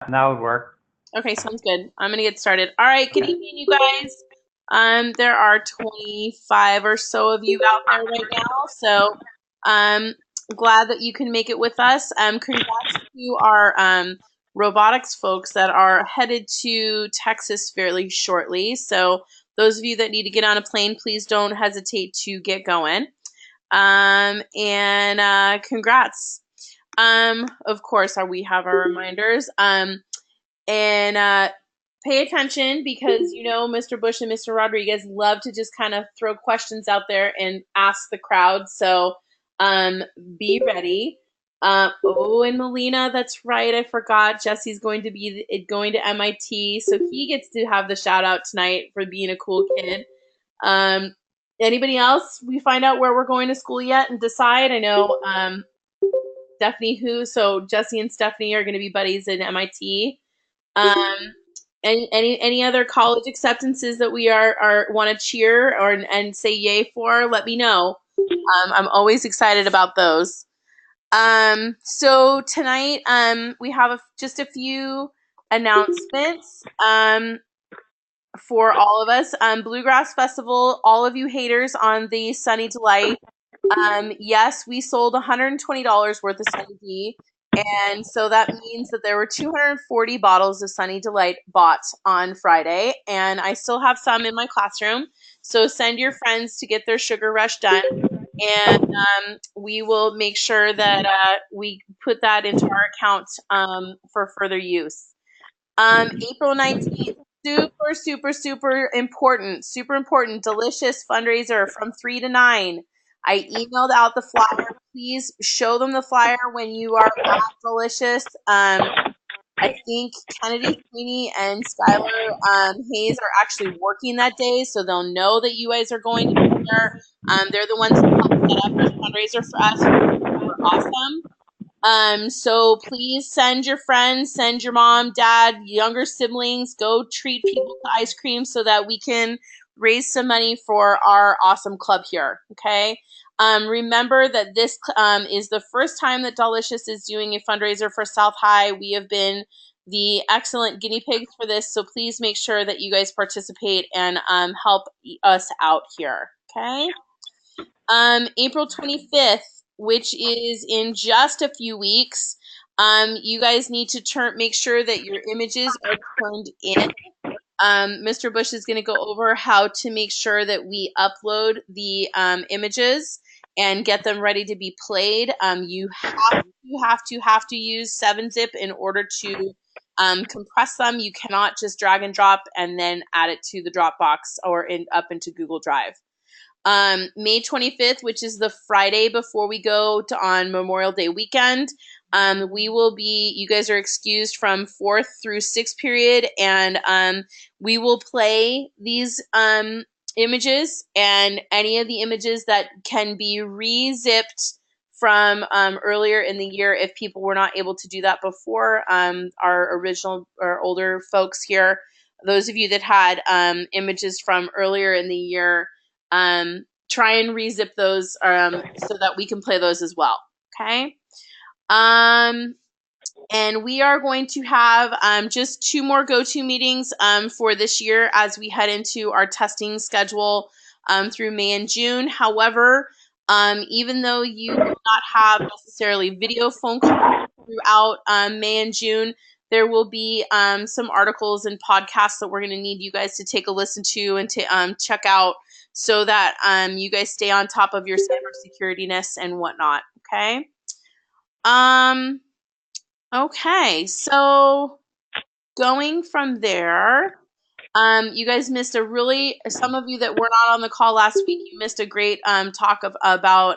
Now it worked. Okay, sounds good. I'm gonna get started. All right, good evening, you guys. There are 25 or so of you out there right now, so um, glad that you can make it with us. Congrats to our robotics folks that are headed to Texas fairly shortly. So those of you that need to get on a plane, please don't hesitate to get going. And congrats. Of course, we have our reminders. And pay attention because Mr. Bush and Mr. Rodriguez love to just kind of throw questions out there and ask the crowd. So be ready. Oh, and Melina, that's right. I forgot. Jesse's going to MIT, so he gets to have the shout out tonight for being a cool kid. Um, Anybody else? We find out where we're going to school yet and decide. I know Stephanie who. So Jesse and Stephanie are going to be buddies in MIT. Um, any other college acceptances that we are want to cheer or and say yay for? Let me know. I'm always excited about those. So tonight we have just a few announcements for all of us. Bluegrass Festival, all of you haters on the Sunny Delight. Yes, we sold $120 worth of Sunny D. And so that means that there were 240 bottles of Sunny Delight bought on Friday. And I still have some in my classroom. So send your friends to get their sugar rush done. And we will make sure that we put that into our account for further use. April 19th, super, super, super important. Super important. Delicious fundraiser from 3 to 9. I emailed out the flyer. Please show them the flyer when you are at Delicious. I think Kennedy Sweeney and Skylar Hayes are actually working that day, so they'll know that you guys are going to be there. They're the ones who helped set up this fundraiser for us. We're awesome. So please send your friends, send your mom, dad, younger siblings, go treat people to ice cream so that we can raise some money for our awesome club here. Okay. Remember that this is the first time that Delicious is doing a fundraiser for South High. We have been the excellent guinea pigs for this, so please make sure that you guys participate and help us out here. Okay. April 25th, which is in just a few weeks. You guys need to make sure that your images are turned in. Mr. Bush is going to go over how to make sure that we upload the images and get them ready to be played. You have to use 7-zip in order to compress them. You cannot just drag and drop and then add it to the Dropbox or up into Google Drive. May 25th, which is the Friday before we go to on Memorial Day weekend. You guys are excused from 4th through 6th period, and we will play these images and any of the images that can be re-zipped from earlier in the year if people were not able to do that before. Our original or older folks here, those of you that had images from earlier in the year, try and rezip those so that we can play those as well. Okay. And we are going to have just 2 more go-to meetings for this year as we head into our testing schedule through May and June. However, even though you will not have necessarily video phone calls throughout May and June, there will be some articles and podcasts that we're going to need you guys to take a listen to and to check out so that you guys stay on top of your cybersecurity-ness and whatnot. Okay. Okay, so going from there, you guys missed some of you that were not on the call last week, you missed a great talk about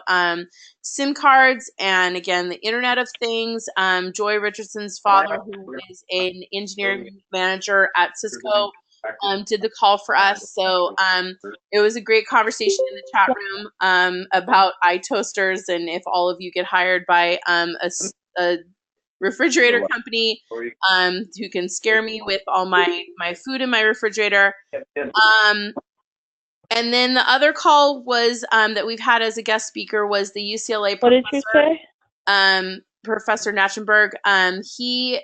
SIM cards and again, the Internet of Things. Joy Richardson's father, who is an engineering manager at Cisco, did the call for us. So it was a great conversation in the chat room about iToasters and if all of you get hired by a refrigerator company who can scare me with all my food in my refrigerator. And then the other call was that we've had as a guest speaker was the UCLA What did you say? Professor Natchenberg. He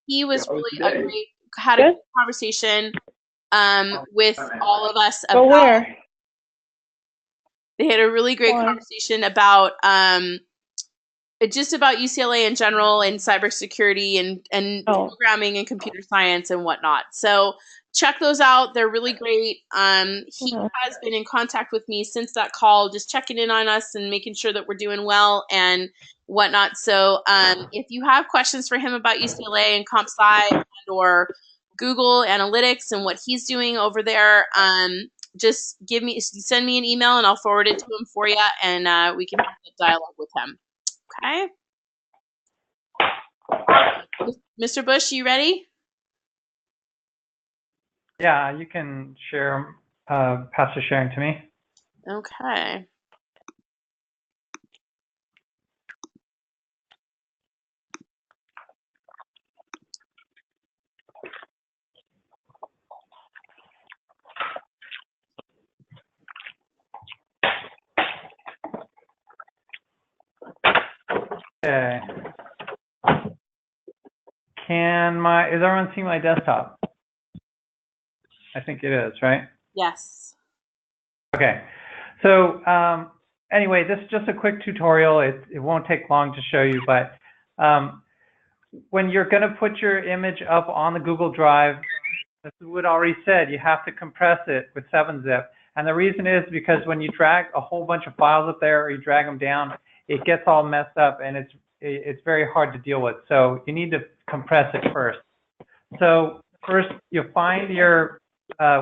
he was really had a good conversation with all of us about. Go where? They had a really great conversation about just about UCLA in general and cybersecurity and programming and computer science and whatnot. So check those out. They're really great. He has been in contact with me since that call, just checking in on us and making sure that we're doing well and whatnot. So if you have questions for him about UCLA and comp sci or Google Analytics and what he's doing over there, just send me an email and I'll forward it to him for you, and we can have a dialogue with him. Okay. Mr. Bush, you ready? Yeah, you can share, pass the sharing to me. Okay. Okay. Is everyone seeing my desktop? I think it is, right? Yes. Okay. So anyway, this is just a quick tutorial. It won't take long to show you, but when you're going to put your image up on the Google Drive, as Wood already said, you have to compress it with 7-zip. And the reason is because when you drag a whole bunch of files up there or you drag them down, it gets all messed up and it's very hard to deal with. So you need to compress it first. So first, you'll find your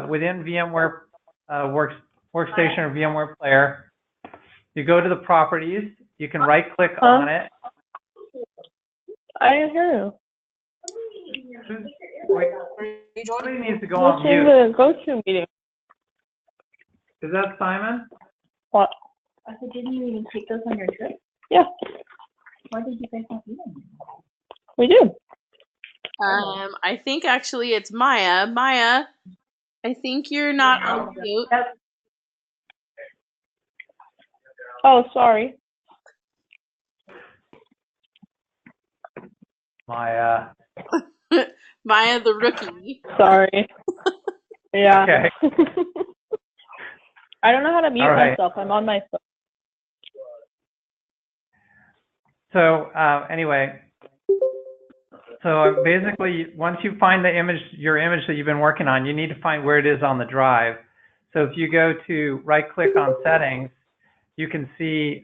within VMware workstation or VMware player. You go to the properties. You can right-click on it. I didn't hear you. Wait, somebody needs to go on mute. The go-to meeting. Is that Simon? What? I said, didn't you even take those on your trip? Yeah. Why did you guys not do them? We did. I think actually it's Maya. Maya, I think you're not on mute. Oh, sorry. Maya. Maya the rookie. Sorry. Yeah. Okay. I don't know how to mute myself. I'm on my phone. So anyway, so basically, once you find the image, your image that you've been working on, you need to find where it is on the drive. So if you go to right-click on Settings, you can see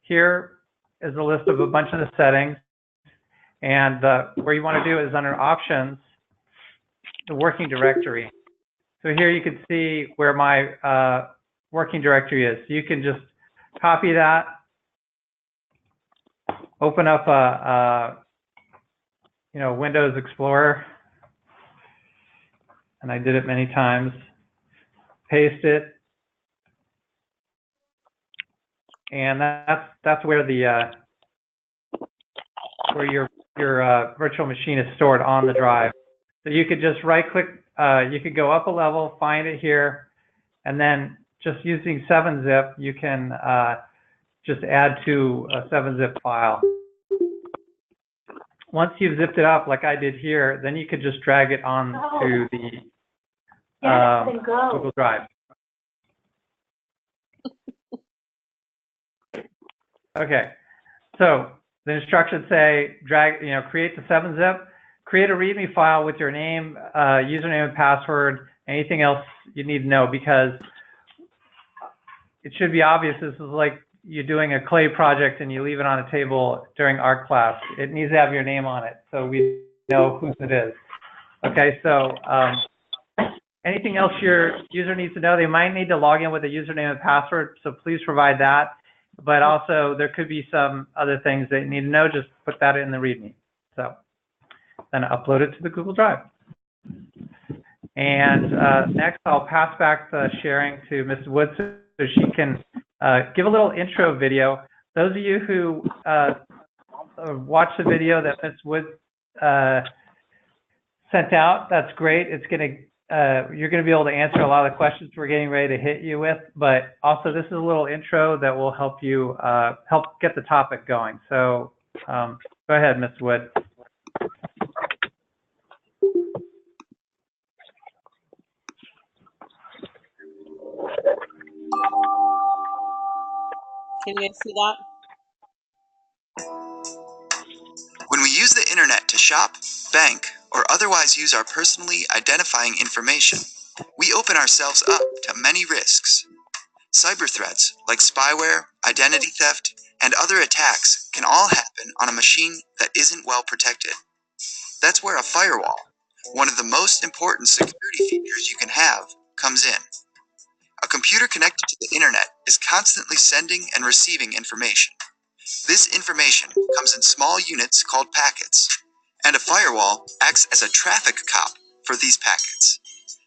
here is a list of a bunch of the settings, and where you want to do is under Options, the working directory. So here you can see where my working directory is. So you can just copy that, open up a Windows Explorer, and I did it many times. Paste it, and that's where your virtual machine is stored on the drive. So you could just right-click. You could go up a level, find it here, and then just using 7-zip, you can just add to a 7-zip file. Once you've zipped it up, like I did here, then you could just drag it on to the Google Drive. Okay, so the instructions say create the 7-zip, create a README file with your name, username and password, anything else you need to know, because it should be obvious. This is like you're doing a clay project and you leave it on a table during art class. It needs to have your name on it so we know whose it is. Okay, so anything else your user needs to know, they might need to log in with a username and password, so please provide that. But also there could be some other things they need to know, just put that in the README. So then upload it to the Google Drive. And next I'll pass back the sharing to Ms. Wood so she can give a little intro video. Those of you who watched the video that Ms. Wood sent out, that's great. It's going to you're going to be able to answer a lot of the questions we're getting ready to hit you with, but also this is a little intro that will help you help get the topic going. So go ahead, Ms. Wood. Can you guys see that? When we use the internet to shop, bank, or otherwise use our personally identifying information, we open ourselves up to many risks. Cyber threats like spyware, identity theft, and other attacks can all happen on a machine that isn't well protected. That's where a firewall, one of the most important security features you can have, comes in. A computer connected to the internet is constantly sending and receiving information. This information comes in small units called packets, and a firewall acts as a traffic cop for these packets.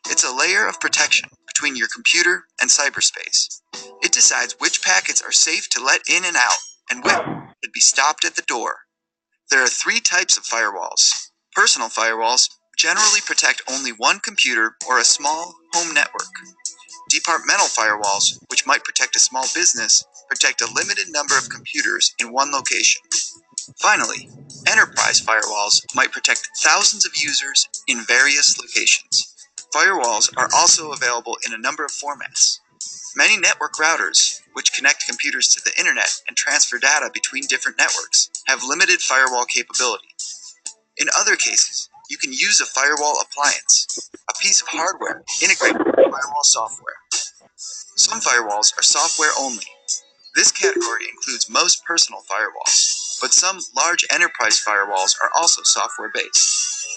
It's a layer of protection between your computer and cyberspace. It decides which packets are safe to let in and out, and which should be stopped at the door. There are 3 types of firewalls. Personal firewalls generally protect only one computer or a small home network. Departmental firewalls, which might protect a small business, protect a limited number of computers in one location. Finally, enterprise firewalls might protect thousands of users in various locations. Firewalls are also available in a number of formats. Many network routers, which connect computers to the internet and transfer data between different networks, have limited firewall capability. In other cases, you can use a firewall appliance, a piece of hardware integrated with firewall software. Some firewalls are software only. This category includes most personal firewalls, but some large enterprise firewalls are also software-based.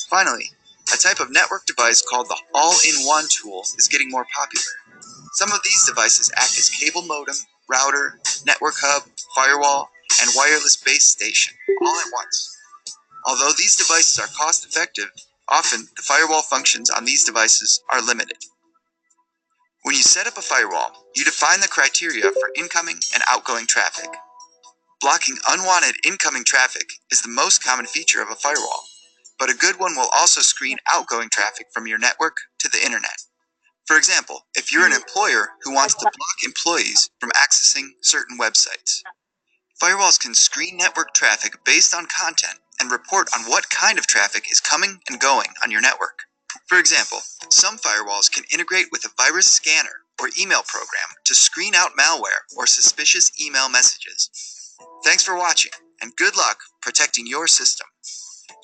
Finally, a type of network device called the all-in-one tool is getting more popular. Some of these devices act as cable modem, router, network hub, firewall, and wireless base station, all at once. Although these devices are cost-effective, often the firewall functions on these devices are limited. When you set up a firewall, you define the criteria for incoming and outgoing traffic. Blocking unwanted incoming traffic is the most common feature of a firewall, but a good one will also screen outgoing traffic from your network to the internet. For example, if you're an employer who wants to block employees from accessing certain websites, firewalls can screen network traffic based on content and report on what kind of traffic is coming and going on your network. For example, some firewalls can integrate with a virus scanner or email program to screen out malware or suspicious email messages. Thanks for watching, and good luck protecting your system.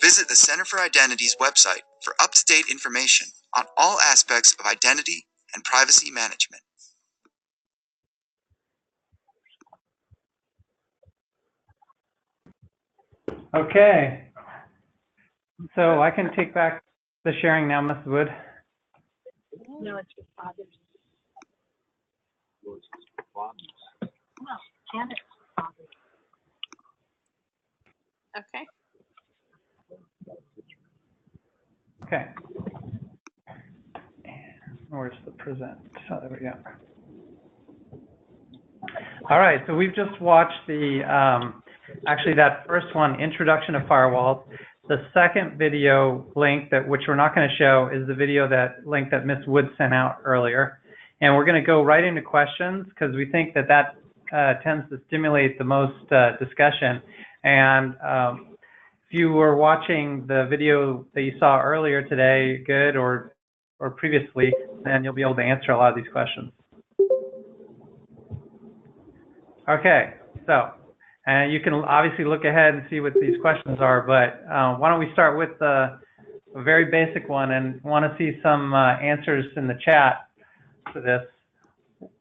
Visit the Center for Identity's website for up-to-date information on all aspects of identity and privacy management. Okay. So I can take back the sharing now, Ms. Wood. No, it's your father's. Well, Janet's father. Okay. Okay. Where's the present? Oh, there we go. All right, so we've just watched the, actually that first one, Introduction to Firewalls. The second video link, which we're not going to show, is the video link that Ms. Wood sent out earlier. And we're going to go right into questions because we think that tends to stimulate the most discussion. And if you were watching the video that you saw earlier today, good, or previously, then you'll be able to answer a lot of these questions. Okay, so you can obviously look ahead and see what these questions are, but why don't we start with a very basic one, and want to see some answers in the chat for this.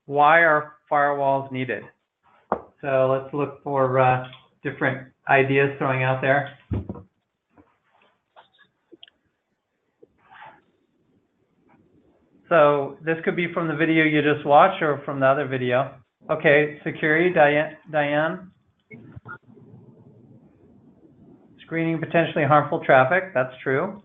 Why are firewalls needed? So let's look for different ideas throwing out there. So this could be from the video you just watched or from the other video. Okay, security, Diane. Screening potentially harmful traffic, that's true.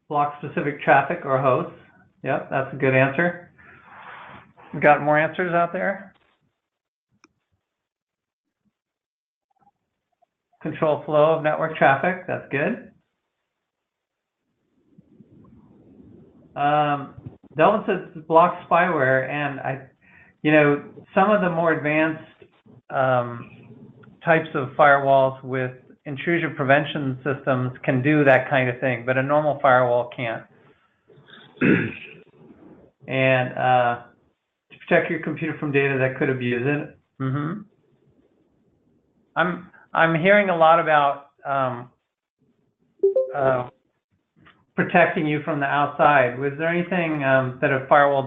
Block specific traffic or hosts. Yep, that's a good answer. We got more answers out there. Control flow of network traffic, that's good. Delvin says block spyware, and some of the more advanced types of firewalls with intrusion prevention systems can do that kind of thing, but a normal firewall can't. and to protect your computer from data that could abuse it. I'm hearing a lot about protecting you from the outside. Was there anything that a firewall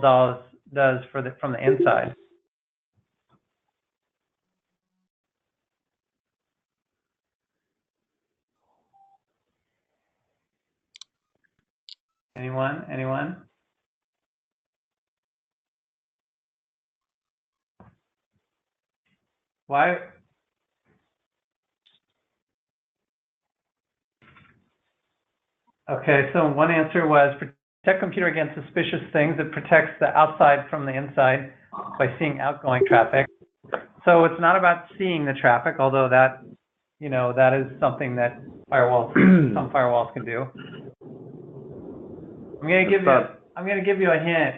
does from the inside? Anyone? Why? Okay, so one answer was protect computer against suspicious things. It protects the outside from the inside by seeing outgoing traffic. So it's not about seeing the traffic, although that, that is something that some firewalls can do. I'm going to give you a hint.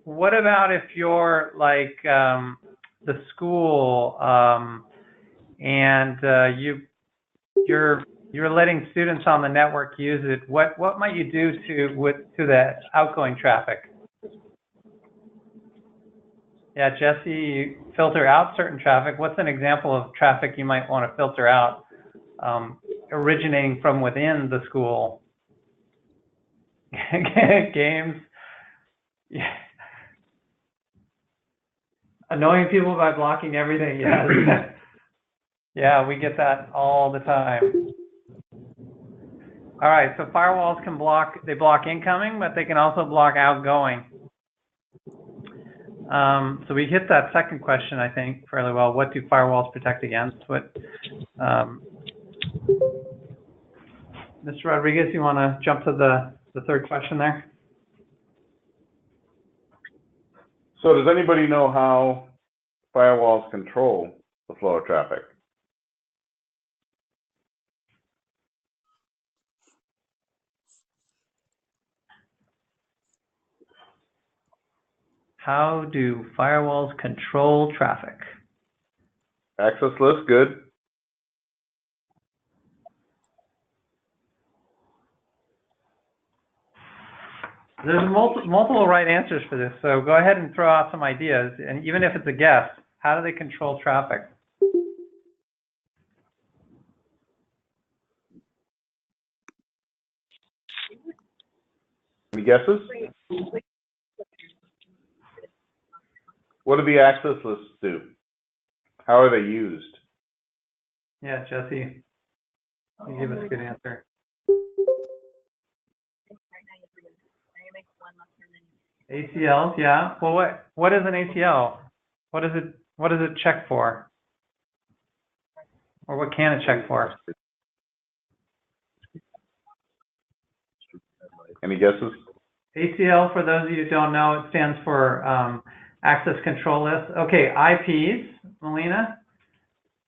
What about if you're like the school and you're letting students on the network use it? What might you do to the outgoing traffic? Yeah, Jesse, you filter out certain traffic. What's an example of traffic you might want to filter out originating from within the school? Games. Yeah. Annoying people by blocking everything. Yeah. Yeah, we get that all the time. All right, so firewalls can block incoming, but they can also block outgoing. So we hit that second question, I think, fairly well. What do firewalls protect against? Mr. Rodriguez, you want to jump to the third question there? So does anybody know how firewalls control the flow of traffic? How do firewalls control traffic? Access list, good. There's multiple right answers for this, so go ahead and throw out some ideas. And even if it's a guess, how do they control traffic? Any guesses? What do the access lists do? How are they used? Yeah, Jesse, you give us a good answer. ACLs, yeah. Well, what is an ACL? What does it check for? Or what can it check for? Any guesses? ACL, for those of you who don't know, it stands for Access Control List. Okay, IPs, Melina,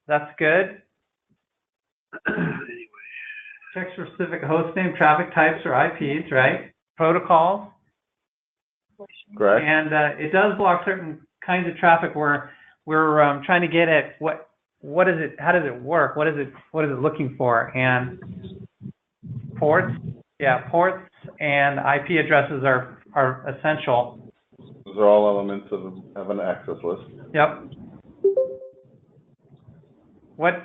that's good. Checks for specific host name, traffic types, or IPs, right? Protocols. Correct. And it does block certain kinds of traffic where we're trying to get at what is it, how does it work, what is it looking for, and ports, yeah, ports and IP addresses are essential. Those are all elements of an access list. Yep. What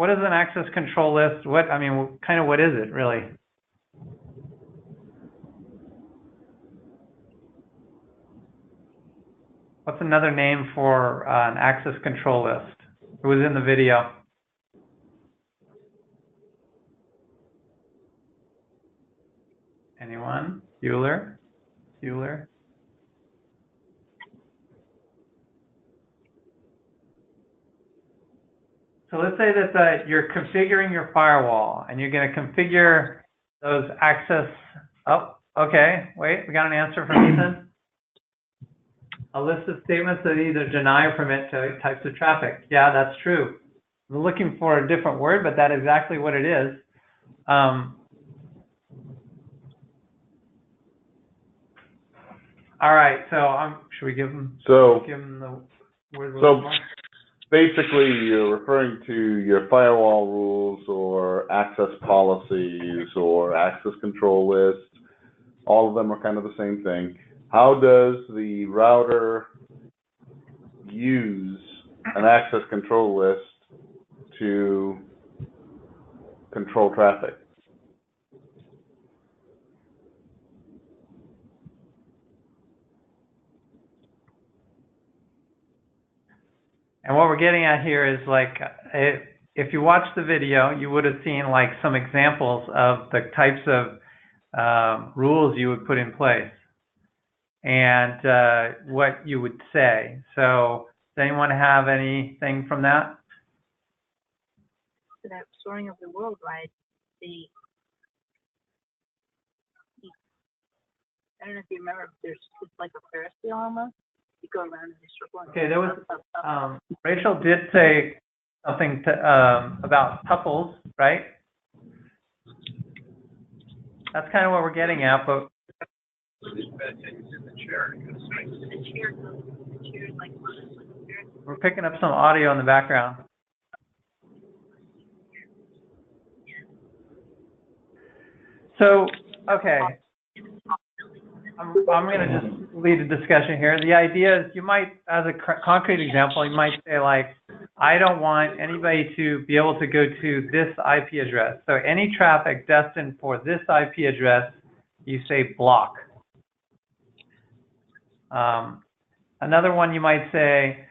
is an access control list? What is it really? What's another name for an access control list? It was in the video. Anyone? Bueller? So let's say that you're configuring your firewall and you're going to configure those access. Oh, okay. Wait, we got an answer from Ethan. A list of statements that either deny or permit types of traffic. Yeah, that's true. I'm looking for a different word, but that's exactly what it is. All right, so should we give them the word? So basically, you're referring to your firewall rules or access policies or access control lists. all of them are kind of the same thing. How does the router use an access control list to control traffic? And what we're getting at here is like, if you watch the video, you would have seen like some examples of the types of rules you would put in place and what you would say. So does anyone have anything from that? So that storing of the world, right? I don't know if you remember, it's like a Ferris wheel almost. You go around in a circle. Okay, there was, Rachel did say something about tuples, right? That's kind of what we're getting at, but we're picking up some audio in the background. So, okay. I'm going to just lead a discussion here. The idea is you might, as a concrete example, you might say like, I don't want anybody to be able to go to this IP address. So any traffic destined for this IP address, you say block. Another one you might say,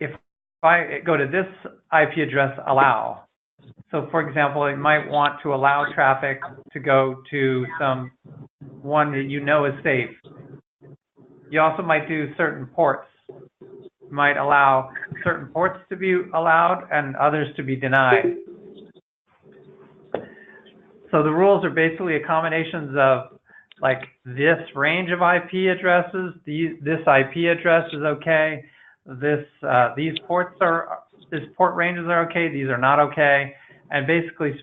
if I go to this IP address, allow. So for example, you might want to allow traffic to go to some one that you know is safe. You also might do certain ports. You might allow certain ports to be allowed and others to be denied. So the rules are basically accommodations of like this range of IP addresses, this IP address is okay, these ports are, this port ranges are okay, these are not okay, and basically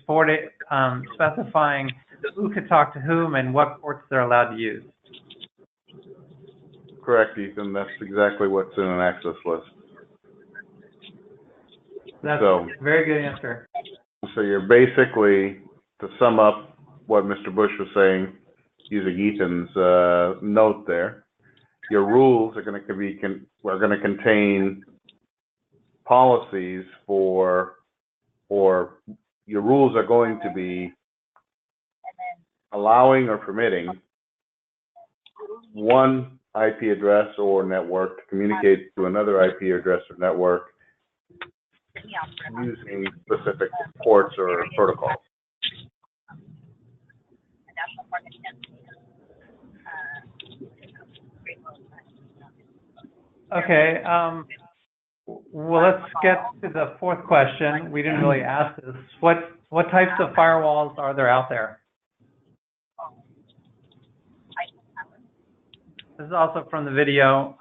specifying who could talk to whom and what ports they're allowed to use. Correct, Ethan. That's exactly what's in an access list. That's a very good answer. So you're basically, to sum up what Mr. Bush was saying, using Ethan's note there, your rules are going to contain policies or your rules are going to be allowing or permitting one IP address or network to communicate to another IP address or network using specific ports or protocols. Okay, well, let's get to the fourth question. We didn't really ask this. What types of firewalls are there out there? This is also from the video.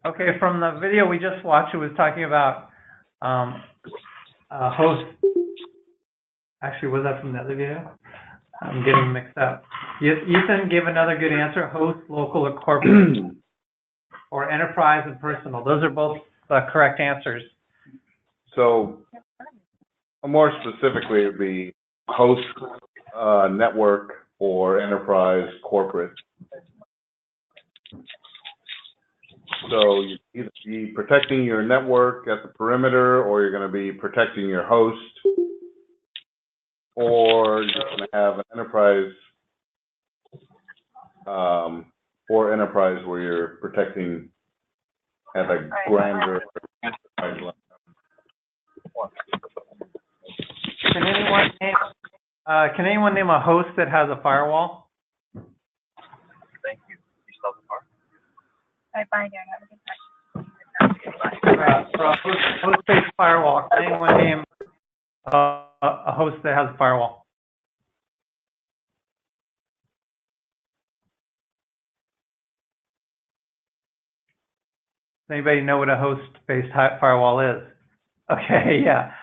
Okay, from the video we just watched, it was talking about a host. Actually, was that from the other video? I'm getting mixed up. Ethan gave another good answer, host, local, or corporate, or enterprise and personal. Those are both correct answers. So more specifically, it would be host, network, or enterprise, corporate. So you either be protecting your network at the perimeter, or you're going to be protecting your host, or you're going to have an enterprise, or enterprise where you're protecting at a grander enterprise level. Can anyone name a host that has a firewall? Thank you. You still have the car? Bye bye, have a good time. For a host-based firewall, can anyone name a host that has a firewall? Does anybody know what a host-based firewall is? Okay, yeah.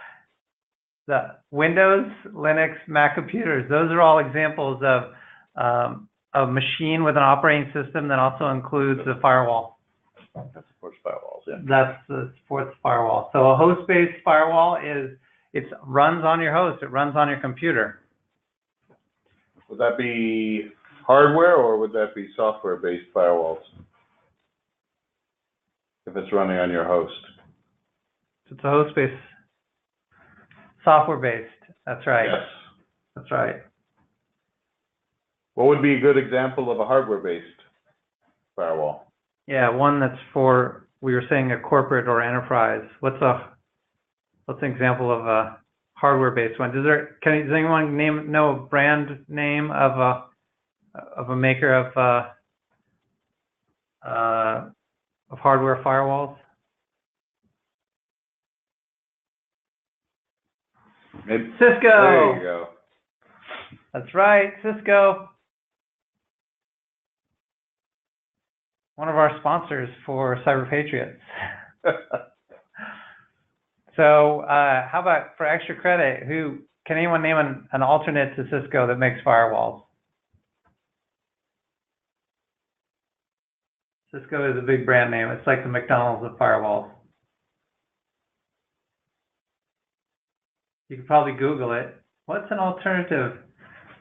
the Windows, Linux, Mac computers. Those are all examples of a machine with an operating system that also includes a firewall. That supports firewalls, yeah. That's the supports firewall. So a host-based firewall it runs on your host. It runs on your computer. Would that be hardware or would that be software-based firewalls? If it's running on your host. It's a host-based, software-based. That's right. Yes. That's right. What would be a good example of a hardware-based firewall? Yeah, one that's for, we were saying a corporate or enterprise. What's an example of a hardware-based one? Does anyone know a brand name of a maker of hardware firewalls? Cisco. There you go. That's right, Cisco. One of our sponsors for Cyber Patriots. So how about for extra credit, can anyone name an alternate to Cisco that makes firewalls? Cisco is a big brand name. It's like the McDonald's of firewalls. You could probably Google it. What's an alternative?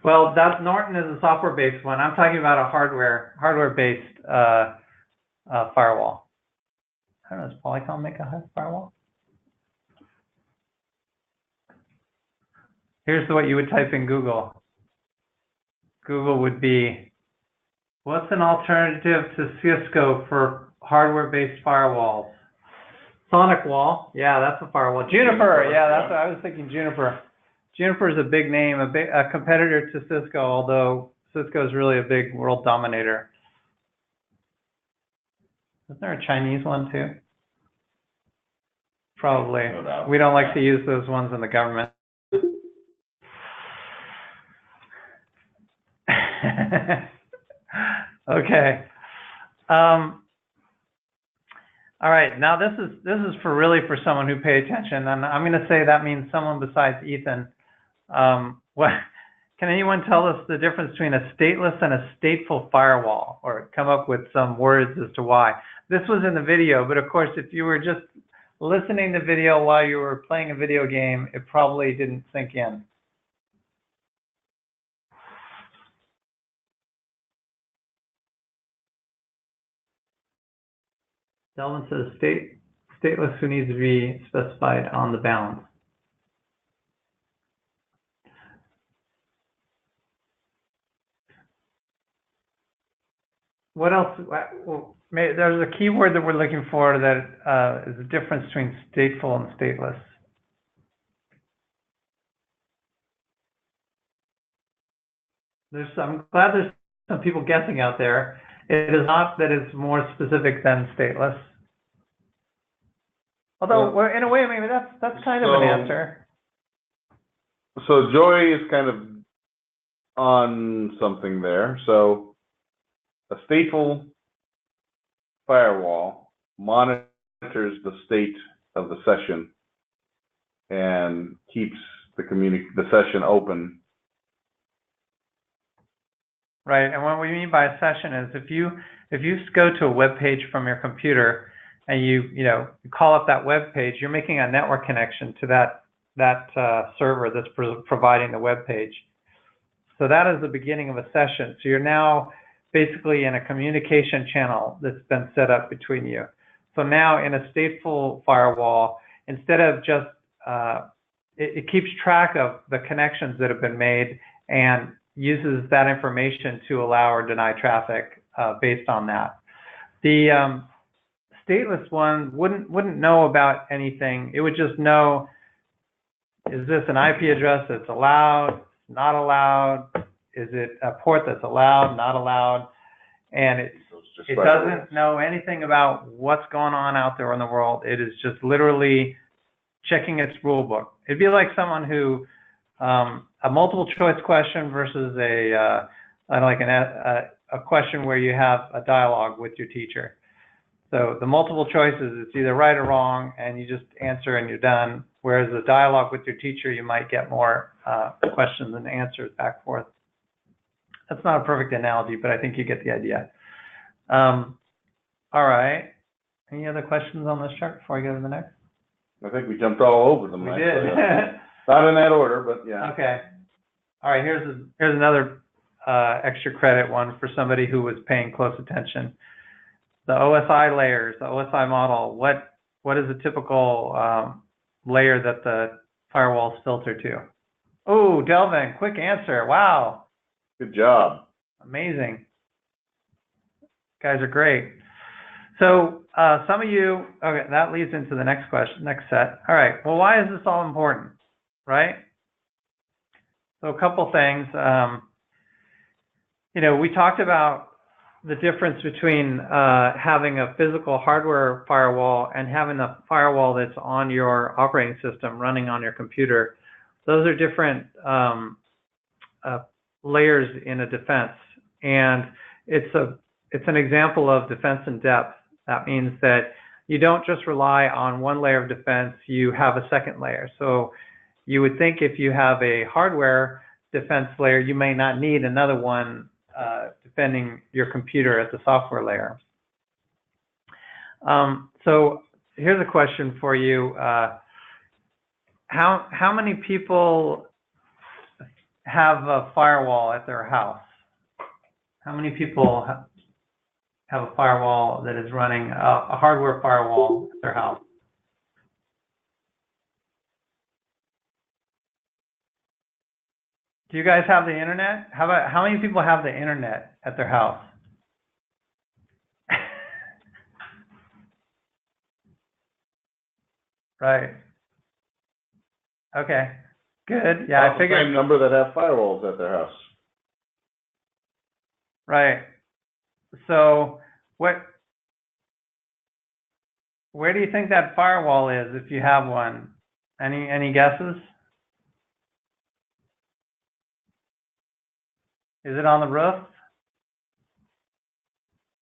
Well, Norton is a software-based one. I'm talking about a hardware-based firewall. I don't know, does Polycom make a firewall? Here's what you would type in Google. Google would be, what's an alternative to Cisco for hardware-based firewalls? SonicWall, yeah, that's a firewall. Juniper, yeah, that's what I was thinking. Juniper. Juniper is a big name, a competitor to Cisco, although Cisco is really a big world dominator. Isn't there a Chinese one too? Probably. No doubt. We don't like to use those ones in the government. Okay. All right. Now this is for someone who pay attention, and I'm going to say that means someone besides Ethan. What can anyone tell us the difference between a stateless and a stateful firewall, or come up with some words as to why? This was in the video, but of course, if you were just listening to the video while you were playing a video game, it probably didn't sink in. Delvin says stateless who needs to be specified on the balance. What else? Well, there's a keyword that we're looking for that is the difference between stateful and stateless. I'm glad there's some people guessing out there. It is not that it's more specific than stateless. Although, well, in a way, maybe that's kind of an answer. So Joy is kind of on something there. So a stateful firewall monitors the state of the session and keeps the session open. Right, and what we mean by a session is if you go to a web page from your computer and you call up that web page, you're making a network connection to that server that's providing the web page. So that is the beginning of a session. So you're now basically in a communication channel that's been set up between you. So now in a stateful firewall, instead of just it keeps track of the connections that have been made and uses that information to allow or deny traffic based on that. The stateless one wouldn't know about anything. It would just know, is this an IP address that's allowed, not allowed? Is it a port that's allowed, not allowed? And it doesn't know anything about what's going on out there in the world. It is just literally checking its rule book. It'd be like someone who a multiple choice question versus a question where you have a dialogue with your teacher. So the multiple choices, it's either right or wrong, and you just answer and you're done. Whereas a dialogue with your teacher, you might get more questions and answers back and forth. That's not a perfect analogy, but I think you get the idea. All right. Any other questions on this chart before I go to the next? I think we jumped all over them. We actually. did. Not in that order, but yeah. Okay. All right. Here's another extra credit one for somebody who was paying close attention. The OSI layers, the OSI model. What is a typical layer that the firewalls filter to? Oh, Delvin, quick answer. Wow. Good job. Amazing. Guys are great. So some of you, okay, that leads into the next question, next set. All right, well, why is this all important, right? So a couple things. We talked about the difference between having a physical hardware firewall and having a firewall that's on your operating system running on your computer. Those are different layers in a defense, and it's an example of defense in depth. That means that you don't just rely on one layer of defense, you have a second layer. So you would think if you have a hardware defense layer, you may not need another one defending your computer at the software layer. So here's a question for you. How many people have a firewall at their house? How many people have a firewall that is running a hardware firewall at their house? Do you guys have the internet? How many people have the internet at their house? Right. Okay. Good. Yeah, I figured. The same number that have firewalls at their house. Right. So where do you think that firewall is if you have one? Any guesses? Is it on the roof?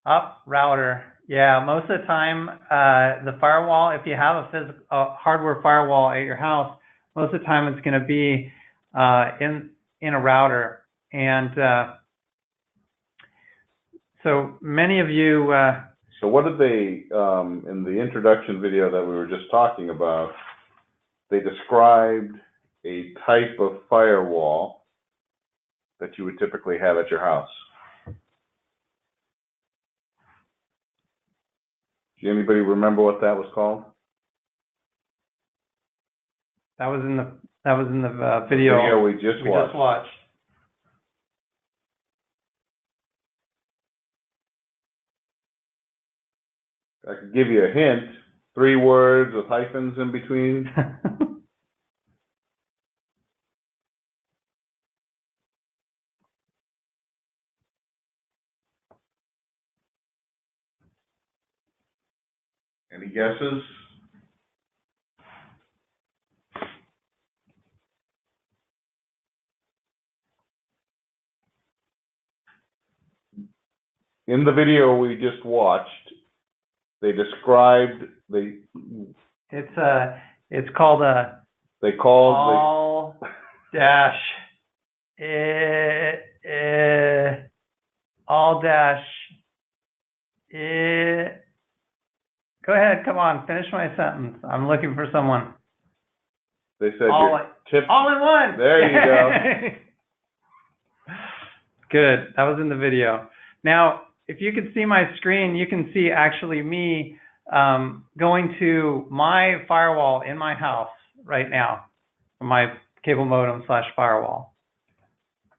Up, router. Yeah, most of the time, the firewall, if you have a hardware firewall at your house, most of the time it's going to be in a router. And so many of you. So what did they, in the introduction video that we were just talking about, they described a type of firewall that you would typically have at your house. Do anybody remember what that was called? That was in the video we just watched. I could give you a hint. 3 words with hyphens in between. Any guesses? In the video we just watched, they described it's called a all dash go ahead, come on, finish my sentence. I'm looking for someone. They said all in one. There you go. Good. That was in the video. Now, if you can see my screen, you can see actually me going to my firewall in my house right now, my cable modem / firewall.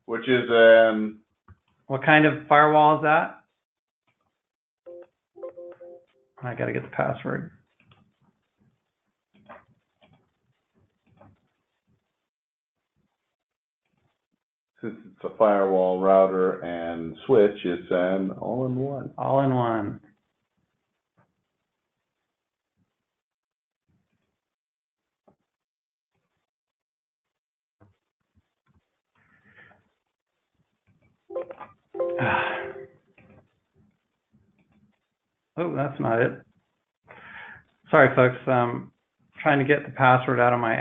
Which is what kind of firewall is that? I got to get the password. Since it's a firewall, router, and switch, it's an all-in-one. All-in-one. Oh, that's not it. Sorry, folks. Trying trying to get the password out of my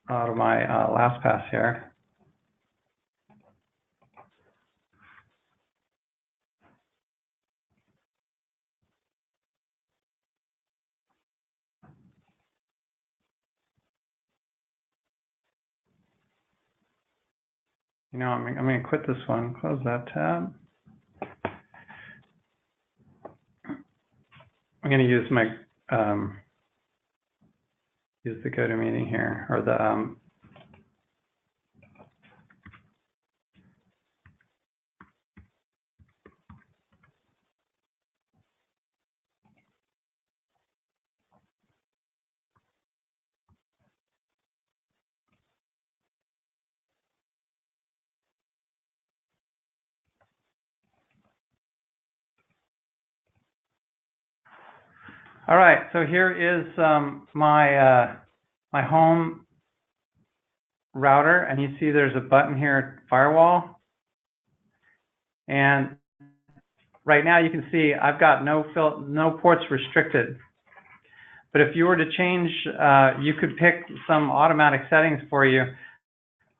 LastPass here. You know, I'm going to quit this one, close that tab. I'm going to use my use the GoToMeeting here, or the all right, so here is my my home router, and you see there's a button here, firewall. And right now you can see I've got no ports restricted. But if you were to change, you could pick some automatic settings for you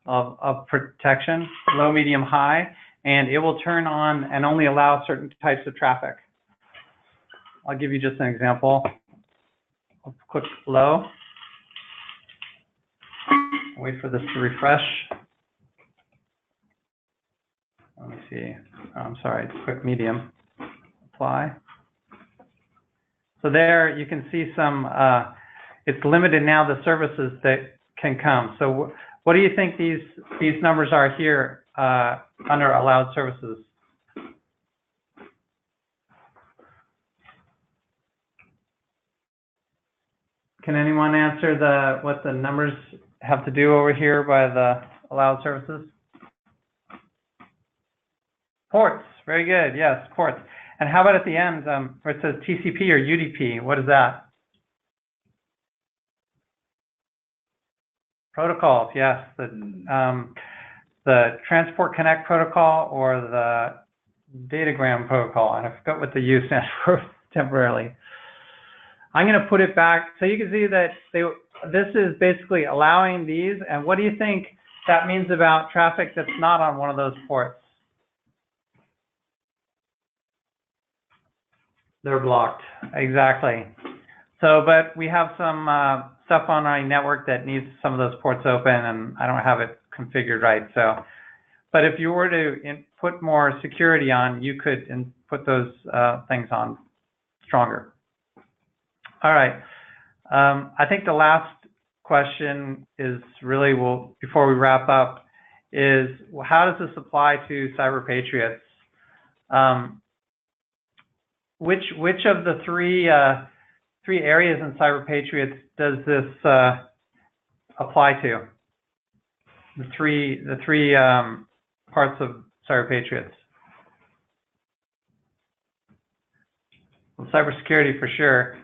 of protection, low, medium, high, and it will turn on and only allow certain types of traffic. I'll give you just an example. I'll click low. Wait for this to refresh. Let me see. I'm sorry, click medium. Apply. So there you can see some, it's limited now the services that can come. So what do you think these numbers are here under allowed services? Can anyone answer what the numbers have to do over here by the allowed services? Ports, very good, yes, ports. And how about at the end where it says TCP or UDP? What is that? Protocols, yes, the Transport Connect protocol or the Datagram protocol, and I forgot what the U stands for temporarily. I'm going to put it back so you can see that this is basically allowing these. And what do you think that means about traffic that's not on one of those ports? They're blocked, exactly. So, but we have some stuff on our network that needs some of those ports open, and I don't have it configured right. So, but if you were to put more security on, you could put those things on stronger. All right. I think the last question is really, before we wrap up, is how does this apply to cyber patriots? Which of the three areas in cyber patriots does this apply to? The three parts of cyber patriots. Well, cybersecurity for sure.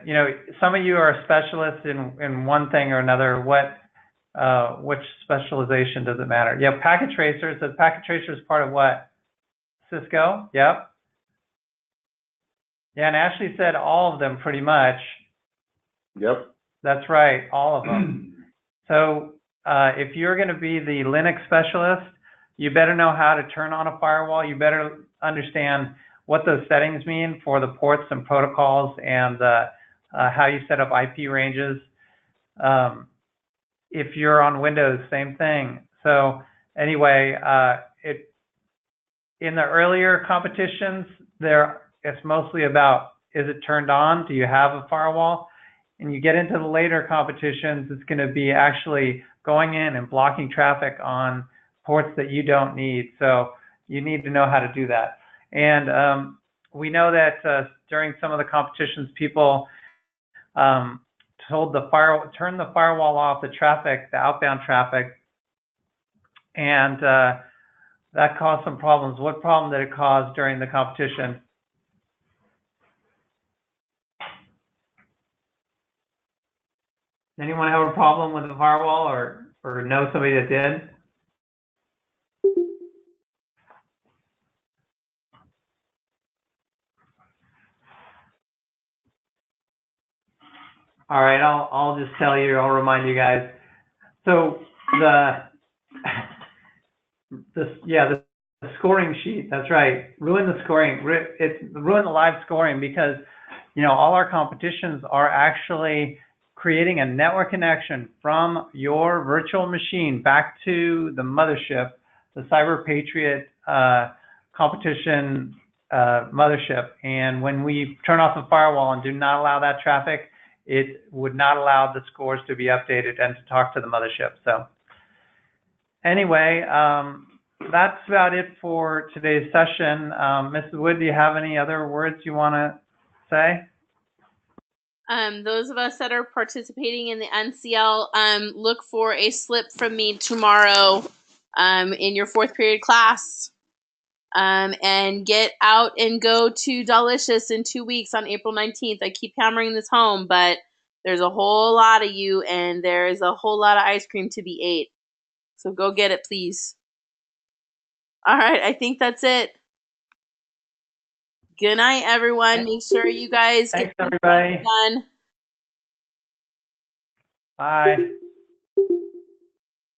You know, some of you are specialists in one thing or another. Which specialization does it matter? Yeah, packet tracers. The packet tracer is part of what? Cisco. Yep. Yeah, and Ashley said all of them pretty much. Yep. That's right, all of them. So if you're going to be the Linux specialist, you better know how to turn on a firewall. You better understand what those settings mean for the ports and protocols, and how you set up IP ranges. If you're on Windows, same thing. So anyway, in the earlier competitions, it's mostly about, is it turned on? Do you have a firewall? And you get into the later competitions, it's going to be actually going in and blocking traffic on ports that you don't need. So you need to know how to do that. And we know that during some of the competitions, people told turn the firewall off, the outbound traffic, and that caused some problems. What problem did it cause during the competition? Anyone have a problem with the firewall, or know somebody that did? All right, I'll just tell you, I'll remind you guys. So the scoring sheet, that's right. Ruin the scoring. Ruin the live scoring because, all our competitions are actually creating a network connection from your virtual machine back to the mothership, the Cyber Patriot competition mothership. And when we turn off the firewall and do not allow that traffic, it would not allow the scores to be updated and to talk to the mothership. So anyway, that's about it for today's session. Mrs. Wood, do you have any other words you want to say? Those of us that are participating in the NCL, look for a slip from me tomorrow in your 4th period class. And get out and go to Delicious in 2 weeks on April 19th. I keep hammering this home, but there's a whole lot of you, and there's a whole lot of ice cream to be ate. So go get it, please. All right, I think that's it. Good night, everyone. Make sure you guys Thanks, get everybody. done. Bye.